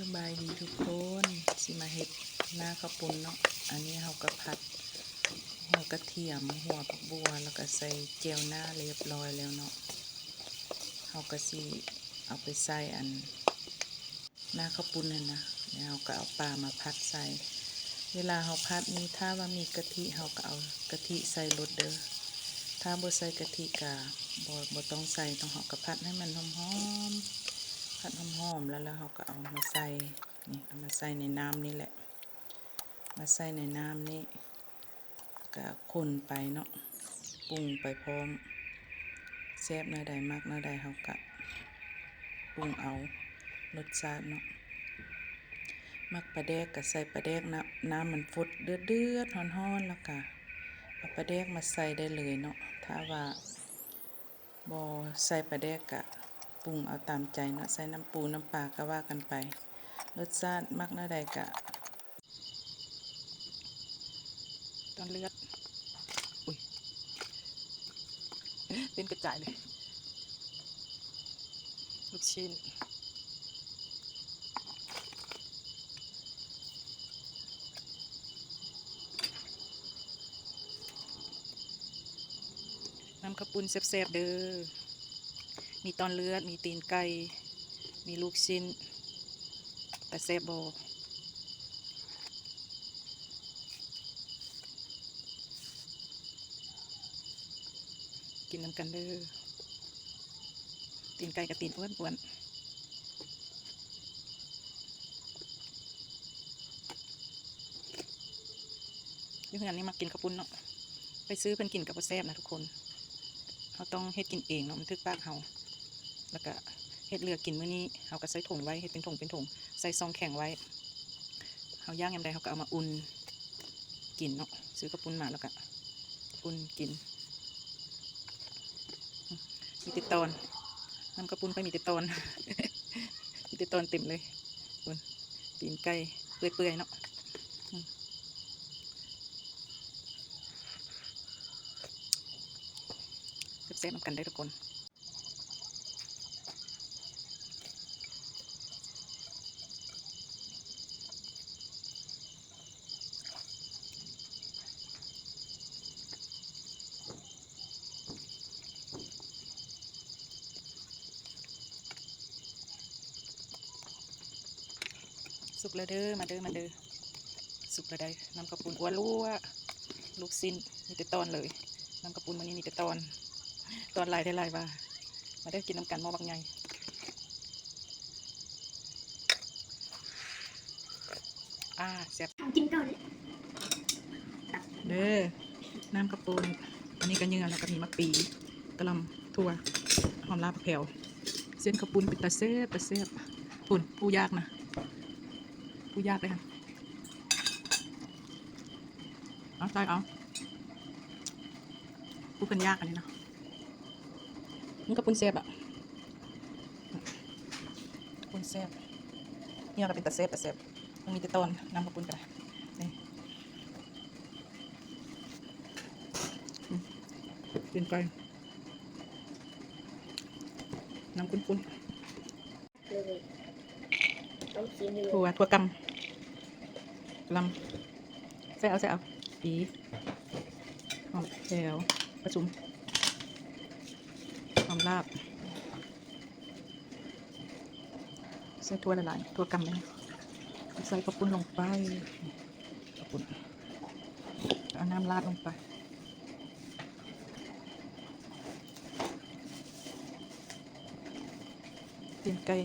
สบายดีทุกคนสิมาเฮ็ดหน้าข้าวปุ้นเนาะอันนี้เฮาก็ผัดหัวกระเทียมหัวผักบัวแล้วก็ใส่เจียวหน้าเรียบร้อยแล้วเนาะเฮาก็สิเอาไปใส่อันหน้าข้าวปุ้นนั่นนะแล้วเฮาก็เอาปลามาผัดใส่เวลาเฮาผัดนี้ถ้าว่ามีกะทิเฮาก็เอากะทิใส่รสเด้อถ้าบ่ใส่กะทิก็บ่ต้องใส่ต้องเฮาก็ผัดให้มันหอมๆผัดหอมๆแล้วเราก็เอามาใส่นี่เอามาใส่ในน้ำนี่แหละมาใส่ในน้ำนี่ก็คนไปเนาะปรุงไปพร้อมแซ่บเนื้อใดมากเนื้อใดเฮาก็ปรุงเอารสชาติเนาะมักปลาแดกก็ใส่ปลาแดกน้ำมันฟดเดือดร้อนๆแล้วก็เอาปลาแดกมาใส่ได้เลยเนาะถ้าว่าบ่ใส่ปลาแดกก็ปรุงเอาตามใจเนาะใส่น้ำปูน้ำปลาก็ว่ากันไปรสชาติมักเนื้อใดก็ตอนเลือดอุ้ยเป็นกระจายเลยลูกชิ้นน้ำข้าวปุ้นแซ่บๆเด้อมีตอนเลือดมีตีนไก่มีลูกชิ้นแต่แซ่บบ่กินน้ำกันเด้อตีนไก่กับตีนอ้วนๆนี่คืองานนี้มากินข้าวปุ้นเนาะไปซื้อเพิ่นกินกับบ่แซ่บนะทุกคนเราต้องเฮ็ดกินเองเนาะมันทึกปากเฮาแล้วก็เฮ็ดเลือกกินมื้อนี้เฮาก็ใส่ถุงไว้เฮ็ดเป็นถุงใส่ซองแข็งไว้เฮาย่างยามใดเฮาก็เอามาอุ่นกินเนาะซื้อข้าวปุ้นมาแล้วก็อุ่นกินมีติดตอนน้ำข้าวปุ้นไปมีติดตอน มีติดตอนเต็มเลยอุ่นตีนไก่เปื่อยๆเนาะแซ่บๆนำกันได้ทุกคนสุกแล้วเด้อมาเด้อสุกแล้วได้น้ำข้าวปุ้นอ้วนรั่วลูกชิ้นมีแต่ตอนเลยน้ำข้าวปุ้นวันนี้มีแต่ตอนลายได้ลายว่ามาได้กินน้ำกันหม้อบางไงแซ่บกินก่อนเด้อน้ำข้าวปุ้นอันนี้ก็เนื้อแล้วก็มีมะปีกะหล่ำถั่วหอมลาบแผ่วเส้นข้าวปุ้นเป็นตาแซ่บปุ่นปูยากนะปูยากเลยค่ะเอาใส่เอาปูเป็นยากอันนี้นะมันก็ปุ้นแซ่บอ่ะปุ้นแซ่บเนี่ยก็เป็นตาแซ่บมันมีแต่ตอนน้ำข้าวปุ้นกันนี่กินไปน้ำปุ้นถั่วกำลำใส่เอาปีหอมแถวประชุมหอมลาบใส่ถั่วละลายถั่วกำเลยใส่ข้าวปุ้นลงไปข้าวปุ้นเอาน้ำราดลงไปตีนไก่